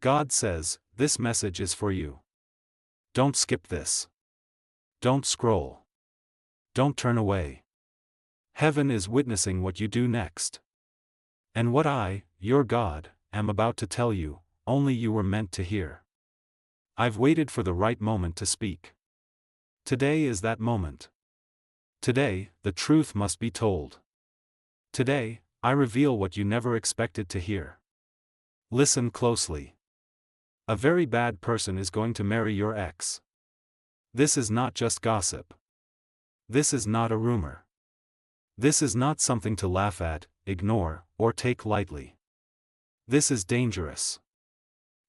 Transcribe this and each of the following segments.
God says, this message is for you. Don't skip this. Don't scroll. Don't turn away. Heaven is witnessing what you do next. And what I, your God, am about to tell you, only you were meant to hear. I've waited for the right moment to speak. Today is that moment. Today, the truth must be told. Today, I reveal what you never expected to hear. Listen closely. A very bad person is going to marry your ex. This is not just gossip. This is not a rumor. This is not something to laugh at, ignore, or take lightly. This is dangerous.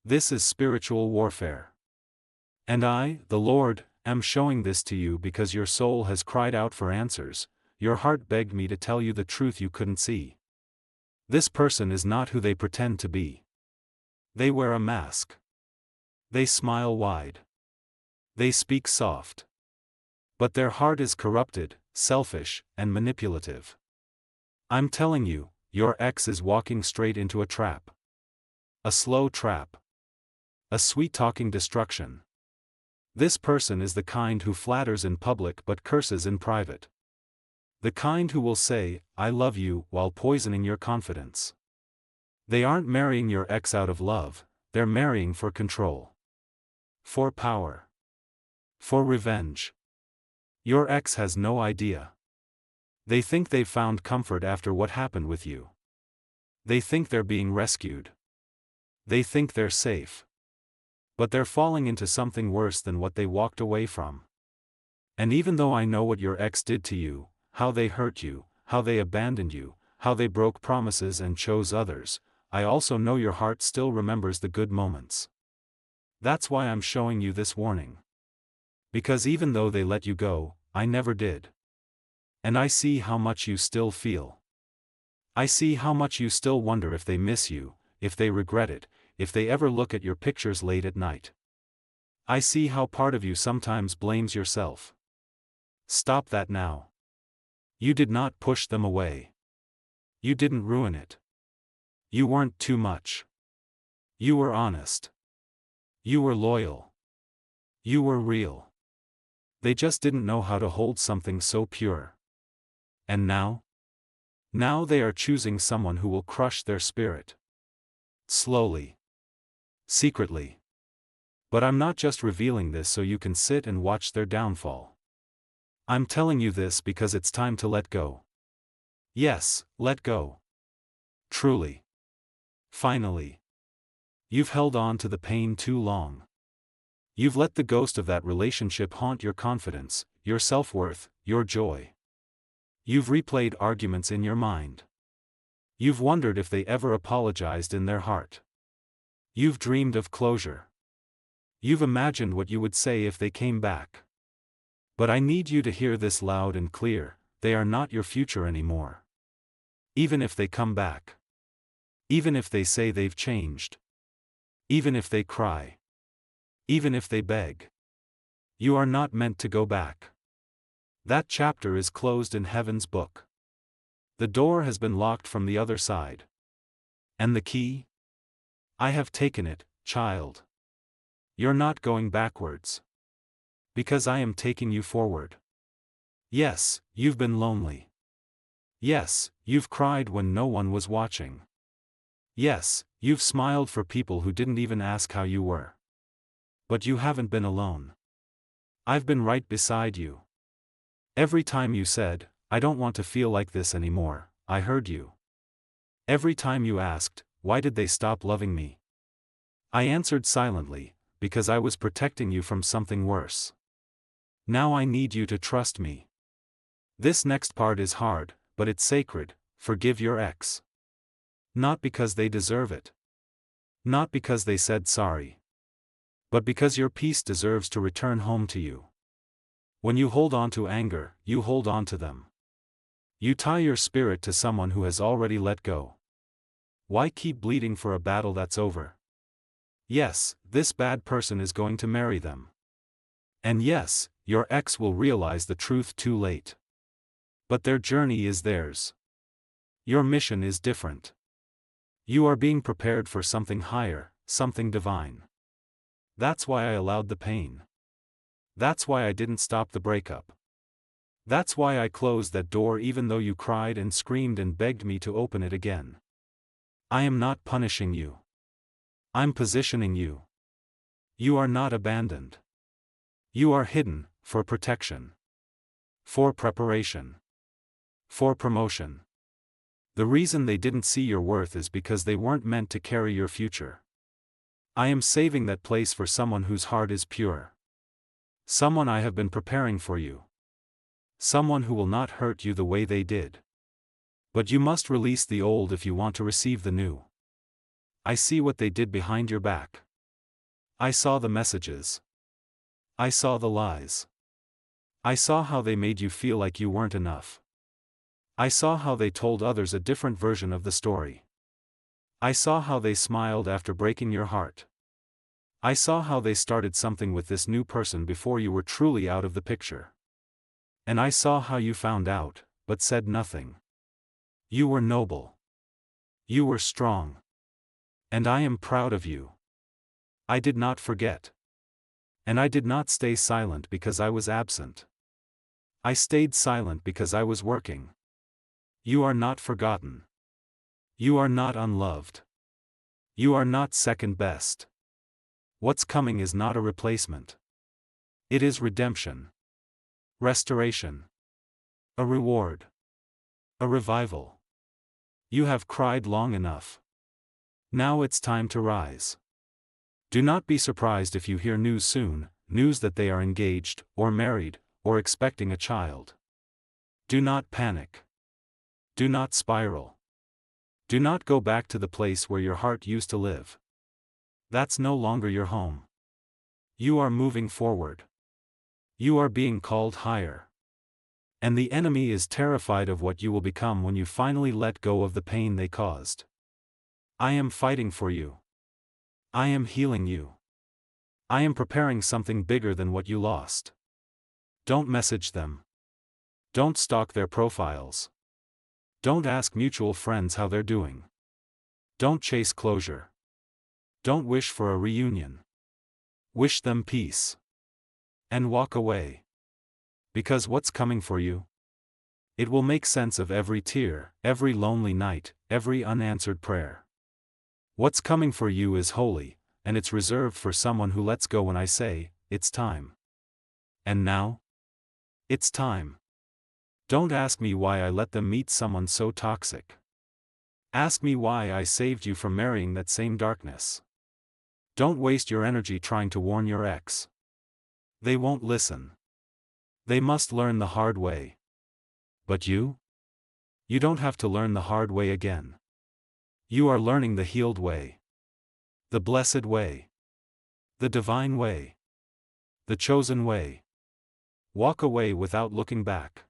This is spiritual warfare. And I, the Lord, am showing this to you because your soul has cried out for answers, your heart begged me to tell you the truth you couldn't see. This person is not who they pretend to be. They wear a mask. They smile wide. They speak soft. But their heart is corrupted, selfish, and manipulative. I'm telling you, your ex is walking straight into a trap. A slow trap. A sweet-talking destruction. This person is the kind who flatters in public but curses in private. The kind who will say, I love you, while poisoning your confidence. They aren't marrying your ex out of love, they're marrying for control. For power. For revenge. Your ex has no idea. They think they've found comfort after what happened with you. They think they're being rescued. They think they're safe. But they're falling into something worse than what they walked away from. And even though I know what your ex did to you, how they hurt you, how they abandoned you, how they broke promises and chose others, I also know your heart still remembers the good moments. That's why I'm showing you this warning. Because even though they let you go, I never did. And I see how much you still feel. I see how much you still wonder if they miss you, if they regret it, if they ever look at your pictures late at night. I see how part of you sometimes blames yourself. Stop that now. You did not push them away. You didn't ruin it. You weren't too much. You were honest. You were loyal. You were real. They just didn't know how to hold something so pure. And now? Now they are choosing someone who will crush their spirit. Slowly. Secretly. But I'm not just revealing this so you can sit and watch their downfall. I'm telling you this because it's time to let go. Yes, let go. Truly. Finally. You've held on to the pain too long. You've let the ghost of that relationship haunt your confidence, your self-worth, your joy. You've replayed arguments in your mind. You've wondered if they ever apologized in their heart. You've dreamed of closure. You've imagined what you would say if they came back. But I need you to hear this loud and clear, they are not your future anymore. Even if they come back. Even if they say they've changed. Even if they cry. Even if they beg. You are not meant to go back. That chapter is closed in heaven's book. The door has been locked from the other side. And the key? I have taken it, child. You're not going backwards. Because I am taking you forward. Yes, you've been lonely. Yes, you've cried when no one was watching. Yes, you've smiled for people who didn't even ask how you were. But you haven't been alone. I've been right beside you. Every time you said, I don't want to feel like this anymore, I heard you. Every time you asked, why did they stop loving me? I answered silently, because I was protecting you from something worse. Now I need you to trust me. This next part is hard, but it's sacred. Forgive your ex. Not because they deserve it. Not because they said sorry. But because your peace deserves to return home to you. When you hold on to anger, you hold on to them. You tie your spirit to someone who has already let go. Why keep bleeding for a battle that's over? Yes, this bad person is going to marry them. And yes, your ex will realize the truth too late. But their journey is theirs. Your mission is different. You are being prepared for something higher, something divine. That's why I allowed the pain. That's why I didn't stop the breakup. That's why I closed that door even though you cried and screamed and begged me to open it again. I am not punishing you. I'm positioning you. You are not abandoned. You are hidden, for protection. For preparation. For promotion. The reason they didn't see your worth is because they weren't meant to carry your future. I am saving that place for someone whose heart is pure. Someone I have been preparing for you. Someone who will not hurt you the way they did. But you must release the old if you want to receive the new. I see what they did behind your back. I saw the messages. I saw the lies. I saw how they made you feel like you weren't enough. I saw how they told others a different version of the story. I saw how they smiled after breaking your heart. I saw how they started something with this new person before you were truly out of the picture. And I saw how you found out, but said nothing. You were noble. You were strong. And I am proud of you. I did not forget. And I did not stay silent because I was absent. I stayed silent because I was working. You are not forgotten. You are not unloved. You are not second best. What's coming is not a replacement. It is redemption. Restoration. A reward. A revival. You have cried long enough. Now it's time to rise. Do not be surprised if you hear news soon, news that they are engaged, or married, or expecting a child. Do not panic. Do not spiral. Do not go back to the place where your heart used to live. That's no longer your home. You are moving forward. You are being called higher. And the enemy is terrified of what you will become when you finally let go of the pain they caused. I am fighting for you. I am healing you. I am preparing something bigger than what you lost. Don't message them. Don't stalk their profiles. Don't ask mutual friends how they're doing. Don't chase closure. Don't wish for a reunion. Wish them peace. And walk away. Because what's coming for you? It will make sense of every tear, every lonely night, every unanswered prayer. What's coming for you is holy, and it's reserved for someone who lets go when I say, it's time. And now? It's time. Don't ask me why I let them meet someone so toxic. Ask me why I saved you from marrying that same darkness. Don't waste your energy trying to warn your ex. They won't listen. They must learn the hard way. But you? You don't have to learn the hard way again. You are learning the healed way. The blessed way. The divine way. The chosen way. Walk away without looking back.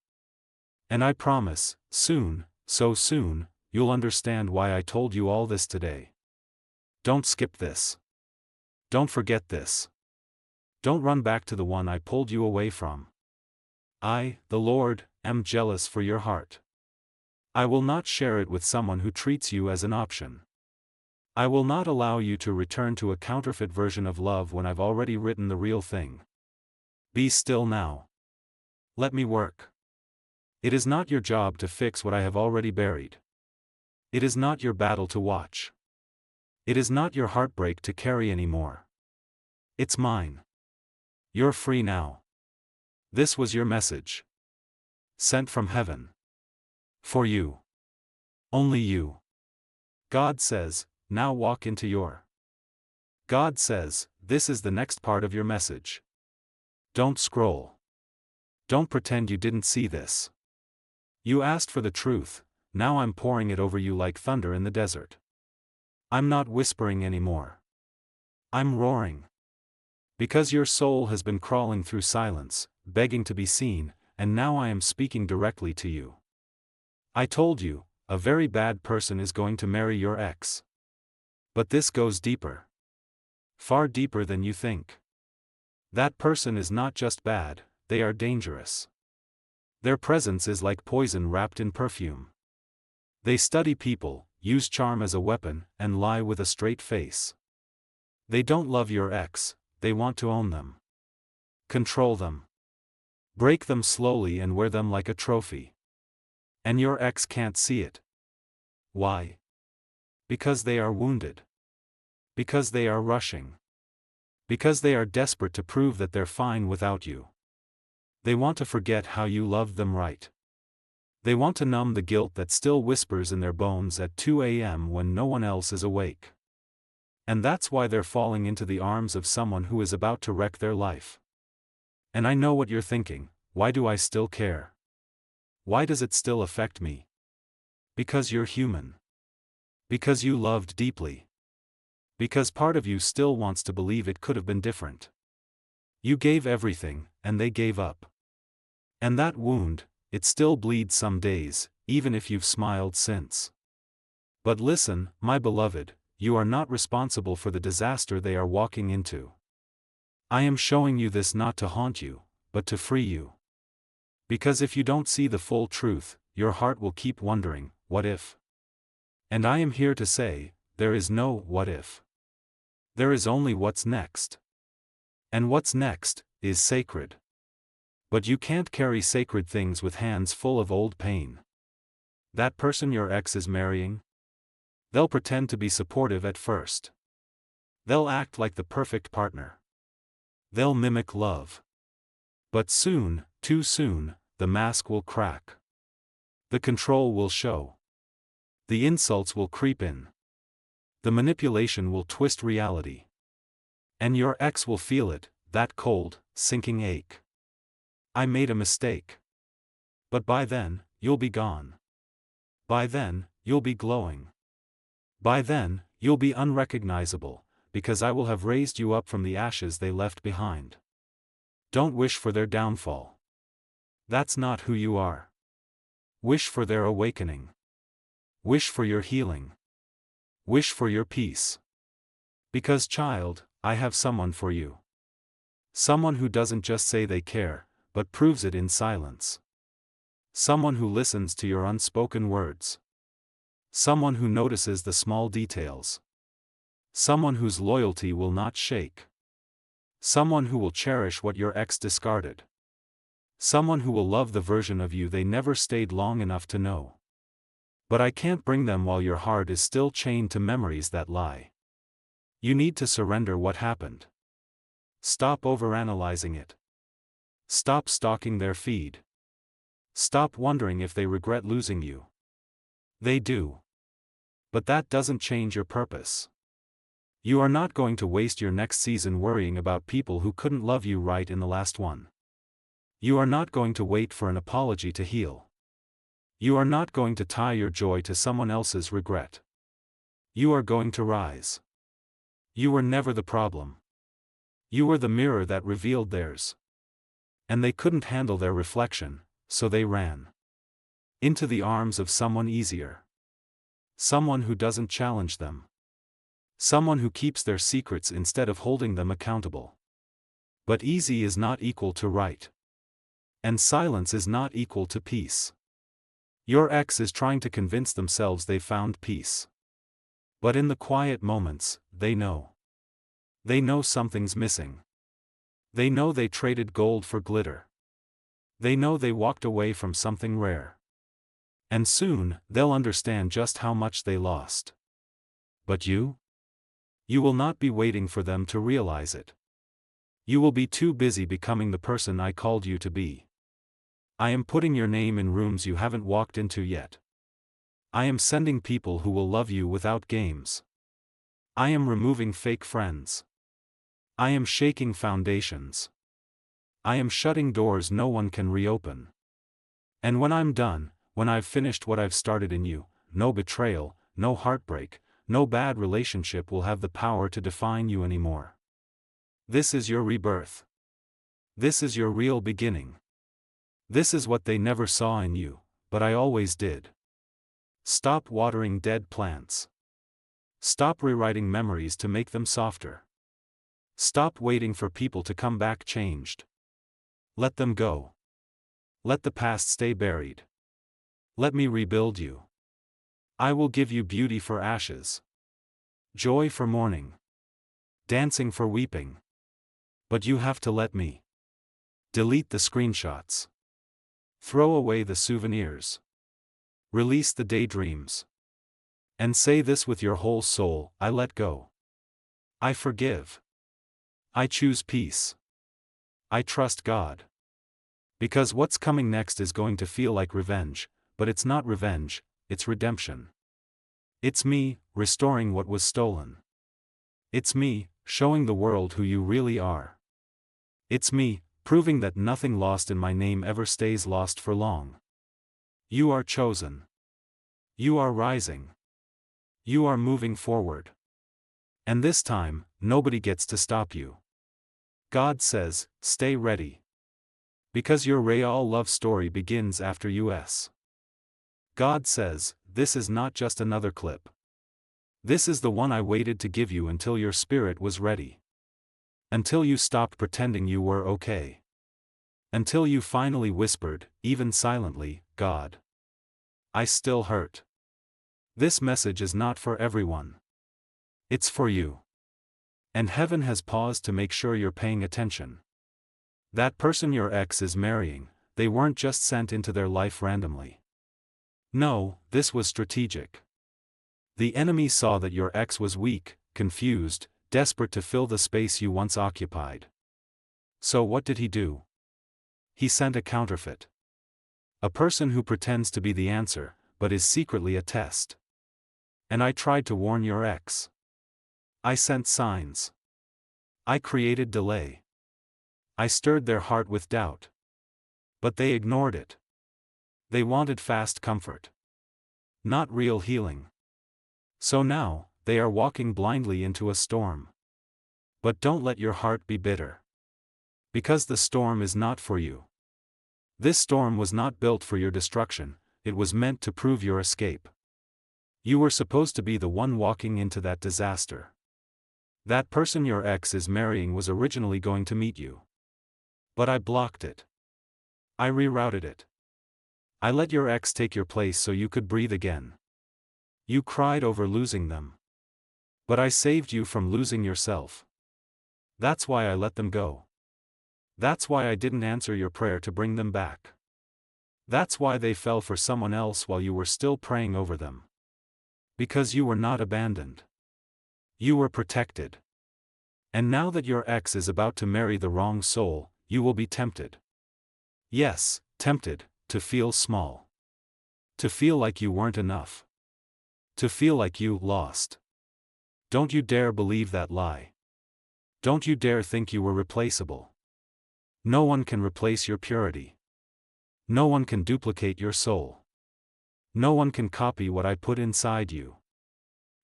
And I promise, soon, so soon, you'll understand why I told you all this today. Don't skip this. Don't forget this. Don't run back to the one I pulled you away from. I, the Lord, am jealous for your heart. I will not share it with someone who treats you as an option. I will not allow you to return to a counterfeit version of love when I've already written the real thing. Be still now. Let me work. It is not your job to fix what I have already buried. It is not your battle to watch. It is not your heartbreak to carry anymore. It's mine. You're free now. This was your message. Sent from heaven. For you. Only you. God says, now walk into your. God says, this is the next part of your message. Don't scroll. Don't pretend you didn't see this. You asked for the truth, now I'm pouring it over you like thunder in the desert. I'm not whispering anymore. I'm roaring. Because your soul has been crawling through silence, begging to be seen, and now I am speaking directly to you. I told you, a very bad person is going to marry your ex. But this goes deeper. Far deeper than you think. That person is not just bad, they are dangerous. Their presence is like poison wrapped in perfume. They study people, use charm as a weapon, and lie with a straight face. They don't love your ex, they want to own them. Control them. Break them slowly and wear them like a trophy. And your ex can't see it. Why? Because they are wounded. Because they are rushing. Because they are desperate to prove that they're fine without you. They want to forget how you loved them right. They want to numb the guilt that still whispers in their bones at 2 a.m. when no one else is awake. And that's why they're falling into the arms of someone who is about to wreck their life. And I know what you're thinking: why do I still care? Why does it still affect me? Because you're human. Because you loved deeply. Because part of you still wants to believe it could have been different. You gave everything, and they gave up. And that wound, it still bleeds some days, even if you've smiled since. But listen, my beloved, you are not responsible for the disaster they are walking into. I am showing you this not to haunt you, but to free you. Because if you don't see the full truth, your heart will keep wondering, what if? And I am here to say, there is no what if. There is only what's next. And what's next is sacred. But you can't carry sacred things with hands full of old pain. That person your ex is marrying? They'll pretend to be supportive at first. They'll act like the perfect partner. They'll mimic love. But soon, too soon, the mask will crack. The control will show. The insults will creep in. The manipulation will twist reality. And your ex will feel it, that cold, sinking ache. I made a mistake. But by then, you'll be gone. By then, you'll be glowing. By then, you'll be unrecognizable, because I will have raised you up from the ashes they left behind. Don't wish for their downfall. That's not who you are. Wish for their awakening. Wish for your healing. Wish for your peace. Because, child, I have someone for you. Someone who doesn't just say they care, but proves it in silence. Someone who listens to your unspoken words. Someone who notices the small details. Someone whose loyalty will not shake. Someone who will cherish what your ex discarded. Someone who will love the version of you they never stayed long enough to know. But I can't bring them while your heart is still chained to memories that lie. You need to surrender what happened. Stop overanalyzing it. Stop stalking their feed. Stop wondering if they regret losing you. They do. But that doesn't change your purpose. You are not going to waste your next season worrying about people who couldn't love you right in the last one. You are not going to wait for an apology to heal. You are not going to tie your joy to someone else's regret. You are going to rise. You were never the problem. You were the mirror that revealed theirs. And they couldn't handle their reflection, so they ran into the arms of someone easier. Someone who doesn't challenge them. Someone who keeps their secrets instead of holding them accountable. But easy is not equal to right. And silence is not equal to peace. Your ex is trying to convince themselves they found peace. But in the quiet moments, they know. They know something's missing. They know they traded gold for glitter. They know they walked away from something rare. And soon, they'll understand just how much they lost. But you? You will not be waiting for them to realize it. You will be too busy becoming the person I called you to be. I am putting your name in rooms you haven't walked into yet. I am sending people who will love you without games. I am removing fake friends. I am shaking foundations. I am shutting doors no one can reopen. And when I'm done, when I've finished what I've started in you, no betrayal, no heartbreak, no bad relationship will have the power to define you anymore. This is your rebirth. This is your real beginning. This is what they never saw in you, but I always did. Stop watering dead plants. Stop rewriting memories to make them softer. Stop waiting for people to come back changed. Let them go. Let the past stay buried. Let me rebuild you. I will give you beauty for ashes. Joy for mourning. dancing for weeping. But you have to let me. Delete the screenshots. Throw away the souvenirs. Release the daydreams. And say this with your whole soul: I let go. I forgive. I choose peace. I trust God. Because what's coming next is going to feel like revenge, but it's not revenge, it's redemption. It's me, restoring what was stolen. It's me, showing the world who you really are. It's me, proving that nothing lost in my name ever stays lost for long. You are chosen. You are rising. You are moving forward. And this time, nobody gets to stop you. God says, stay ready. Because your real love story begins after US. God says, this is not just another clip. This is the one I waited to give you until your spirit was ready. Until you stopped pretending you were okay. Until you finally whispered, even silently, God, I still hurt. This message is not for everyone. It's for you. And heaven has paused to make sure you're paying attention. That person your ex is marrying, they weren't just sent into their life randomly. No, this was strategic. The enemy saw that your ex was weak, confused, desperate to fill the space you once occupied. So what did he do? He sent a counterfeit. A person who pretends to be the answer, but is secretly a test. And I tried to warn your ex. I sent signs. I created delay. I stirred their heart with doubt. But they ignored it. They wanted fast comfort. Not real healing. So now, they are walking blindly into a storm. But don't let your heart be bitter. Because the storm is not for you. This storm was not built for your destruction, it was meant to prove your escape. You were supposed to be the one walking into that disaster. That person your ex is marrying was originally going to meet you. But I blocked it. I rerouted it. I let your ex take your place so you could breathe again. You cried over losing them. But I saved you from losing yourself. That's why I let them go. That's why I didn't answer your prayer to bring them back. That's why they fell for someone else while you were still praying over them. Because you were not abandoned. You were protected. And now that your ex is about to marry the wrong soul, you will be tempted. Yes, tempted, to feel small. To feel like you weren't enough. To feel like you lost. Don't you dare believe that lie. Don't you dare think you were replaceable. No one can replace your purity. No one can duplicate your soul. No one can copy what I put inside you.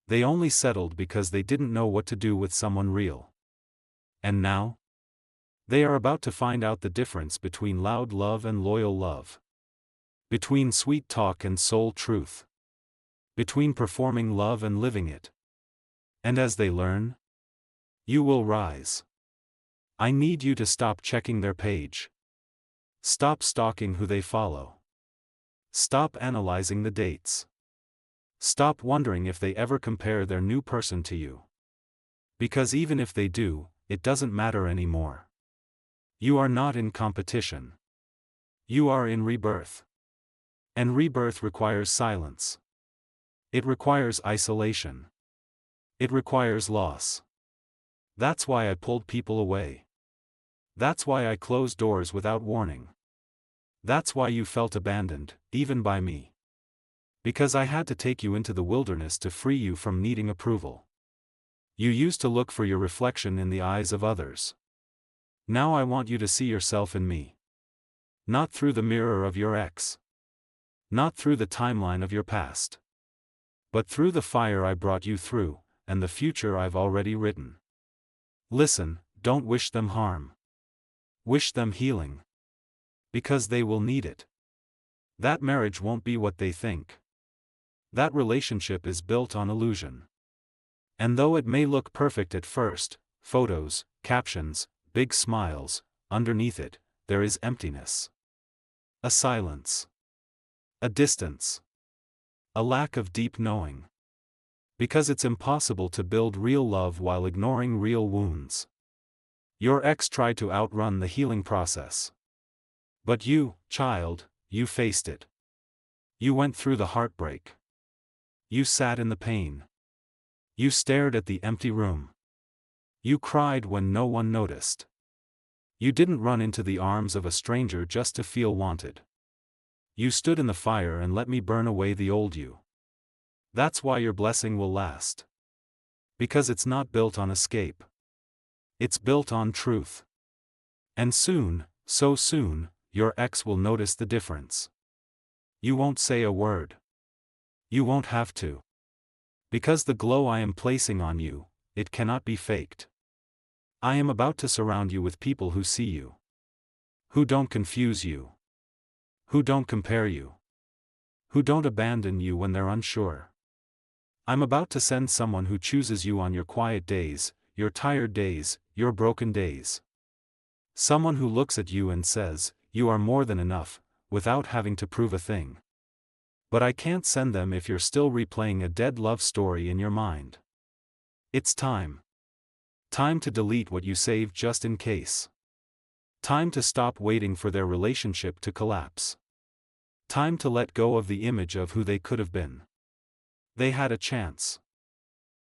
They only settled because they didn't know what to do with someone real. And now? They are about to find out the difference between loud love and loyal love. Between sweet talk and soul truth. Between performing love and living it. And as they learn, you will rise. I need you to stop checking their page. Stop stalking who they follow. Stop analyzing the dates. Stop wondering if they ever compare their new person to you. Because even if they do, it doesn't matter anymore. You are not in competition. You are in rebirth. And rebirth requires silence. It requires isolation. It requires loss. That's why I pulled people away. That's why I closed doors without warning. That's why you felt abandoned, even by me. Because I had to take you into the wilderness to free you from needing approval. You used to look for your reflection in the eyes of others. Now I want you to see yourself in me. Not through the mirror of your ex. Not through the timeline of your past. But through the fire I brought you through, and the future I've already written. Listen, don't wish them harm. Wish them healing. Because they will need it. That marriage won't be what they think. That relationship is built on illusion. And though it may look perfect at first, photos, captions, big smiles, underneath it, there is emptiness. A silence. A distance. A lack of deep knowing. Because it's impossible to build real love while ignoring real wounds. Your ex tried to outrun the healing process. But you, child, you faced it. You went through the heartbreak. You sat in the pain. You stared at the empty room. You cried when no one noticed. You didn't run into the arms of a stranger just to feel wanted. You stood in the fire and let me burn away the old you. That's why your blessing will last. Because it's not built on escape. It's built on truth. And soon, so soon, your ex will notice the difference. You won't say a word. You won't have to. Because the glow I am placing on you, it cannot be faked. I am about to surround you with people who see you. Who don't confuse you. Who don't compare you. Who don't abandon you when they're unsure. I'm about to send someone who chooses you on your quiet days, your tired days, your broken days. Someone who looks at you and says, "You are more than enough," without having to prove a thing. But I can't send them if you're still replaying a dead love story in your mind. It's time. Time to delete what you saved just in case. Time to stop waiting for their relationship to collapse. Time to let go of the image of who they could have been. They had a chance.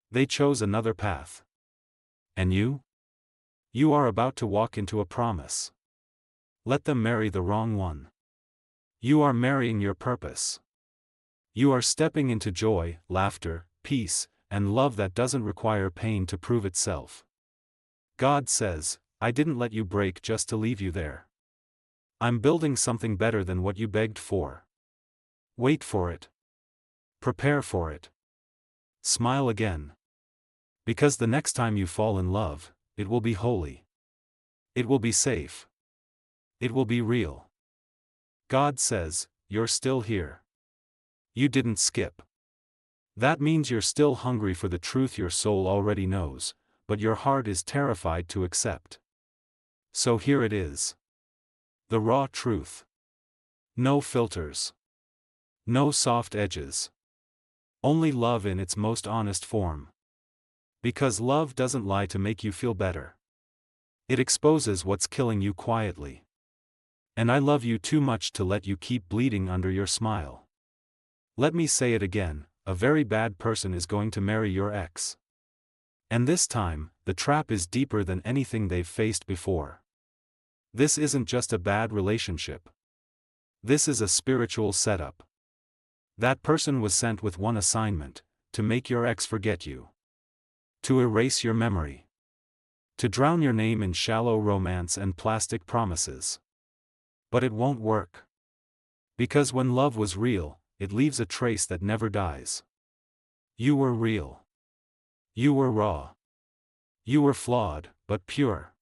They chose another path. And you? You are about to walk into a promise. Let them marry the wrong one. You are marrying your purpose. You are stepping into joy, laughter, peace, and love that doesn't require pain to prove itself. God says, I didn't let you break just to leave you there. I'm building something better than what you begged for. Wait for it. Prepare for it. Smile again. Because the next time you fall in love, it will be holy. It will be safe. It will be real. God says, you're still here. You didn't skip. That means you're still hungry for the truth your soul already knows, but your heart is terrified to accept. So here it is. The raw truth. No filters. No soft edges. Only love in its most honest form. Because love doesn't lie to make you feel better. It exposes what's killing you quietly. And I love you too much to let you keep bleeding under your smile. Let me say it again, a very bad person is going to marry your ex. And this time, the trap is deeper than anything they've faced before. This isn't just a bad relationship. This is a spiritual setup. That person was sent with one assignment, to make your ex forget you. To erase your memory. To drown your name in shallow romance and plastic promises. But it won't work. Because when love was real, it leaves a trace that never dies. You were real. You were raw. You were flawed, but pure.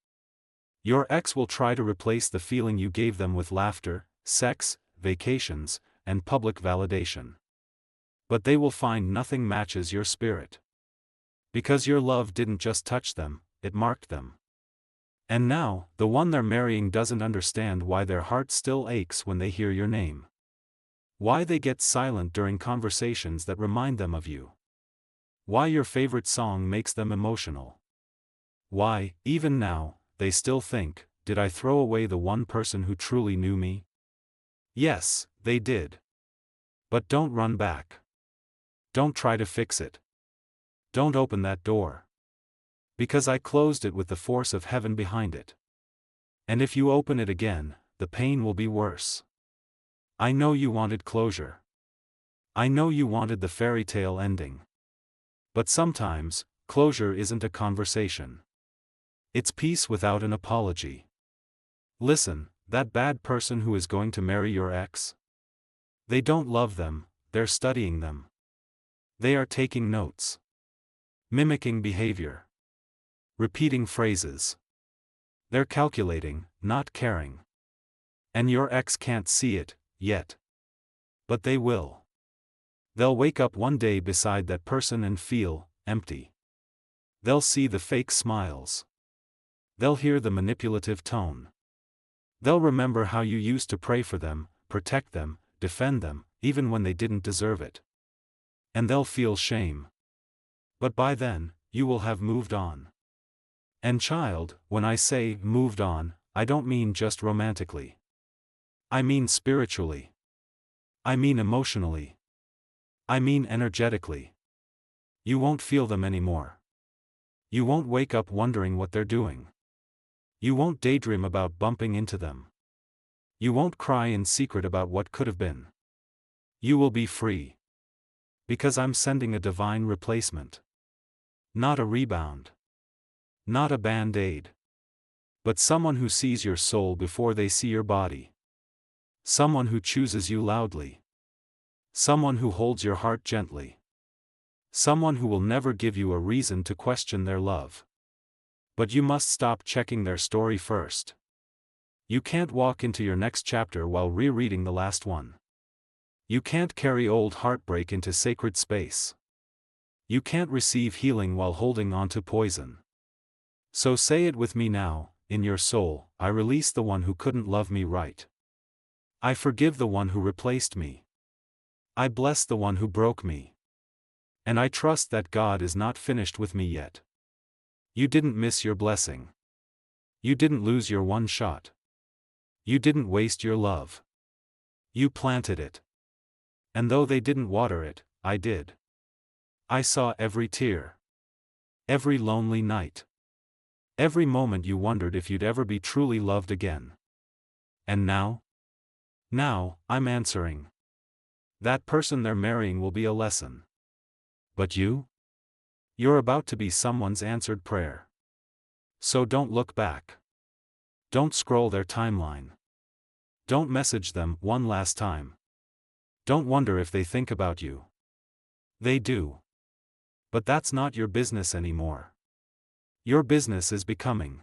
Your ex will try to replace the feeling you gave them with laughter, sex, vacations, and public validation. But they will find nothing matches your spirit. Because your love didn't just touch them, it marked them. And now, the one they're marrying doesn't understand why their heart still aches when they hear your name. Why they get silent during conversations that remind them of you. Why your favorite song makes them emotional. Why, even now, they still think, did I throw away the one person who truly knew me? Yes, they did. But don't run back. Don't try to fix it. Don't open that door. Because I closed it with the force of heaven behind it. And if you open it again, the pain will be worse. I know you wanted closure. I know you wanted the fairy tale ending. But sometimes, closure isn't a conversation. It's peace without an apology. Listen, that bad person who is going to marry your ex? They don't love them, they're studying them. They are taking notes. Mimicking behavior. Repeating phrases. They're calculating, not caring. And your ex can't see it, yet. But they will. They'll wake up one day beside that person and feel empty. They'll see the fake smiles. They'll hear the manipulative tone. They'll remember how you used to pray for them, protect them, defend them, even when they didn't deserve it. And they'll feel shame. But by then, you will have moved on. And child, when I say moved on, I don't mean just romantically. I mean spiritually. I mean emotionally. I mean energetically. You won't feel them anymore. You won't wake up wondering what they're doing. You won't daydream about bumping into them. You won't cry in secret about what could have been. You will be free. Because I'm sending a divine replacement. Not a rebound. Not a band-aid. But someone who sees your soul before they see your body. Someone who chooses you loudly. Someone who holds your heart gently. Someone who will never give you a reason to question their love. But you must stop checking their story first. You can't walk into your next chapter while rereading the last one. You can't carry old heartbreak into sacred space. You can't receive healing while holding on to poison. So say it with me now, in your soul, I release the one who couldn't love me right. I forgive the one who replaced me. I bless the one who broke me. And I trust that God is not finished with me yet. You didn't miss your blessing. You didn't lose your one shot. You didn't waste your love. You planted it. And though they didn't water it, I did. I saw every tear. Every lonely night. Every moment you wondered if you'd ever be truly loved again. And now? Now, I'm answering. That person they're marrying will be a lesson. But you? You're about to be someone's answered prayer. So don't look back. Don't scroll their timeline. Don't message them one last time. Don't wonder if they think about you. They do. But that's not your business anymore. Your business is becoming.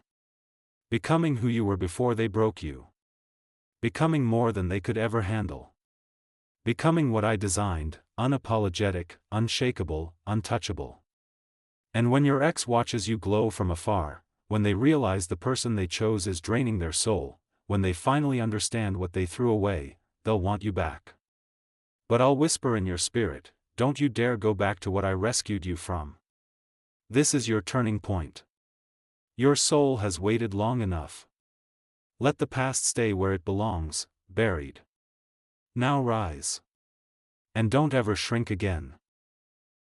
Becoming who you were before they broke you. Becoming more than they could ever handle. Becoming what I designed, unapologetic, unshakable, untouchable. And when your ex watches you glow from afar, when they realize the person they chose is draining their soul, when they finally understand what they threw away, they'll want you back. But I'll whisper in your spirit, don't you dare go back to what I rescued you from. This is your turning point. Your soul has waited long enough. Let the past stay where it belongs, buried. Now rise. And don't ever shrink again.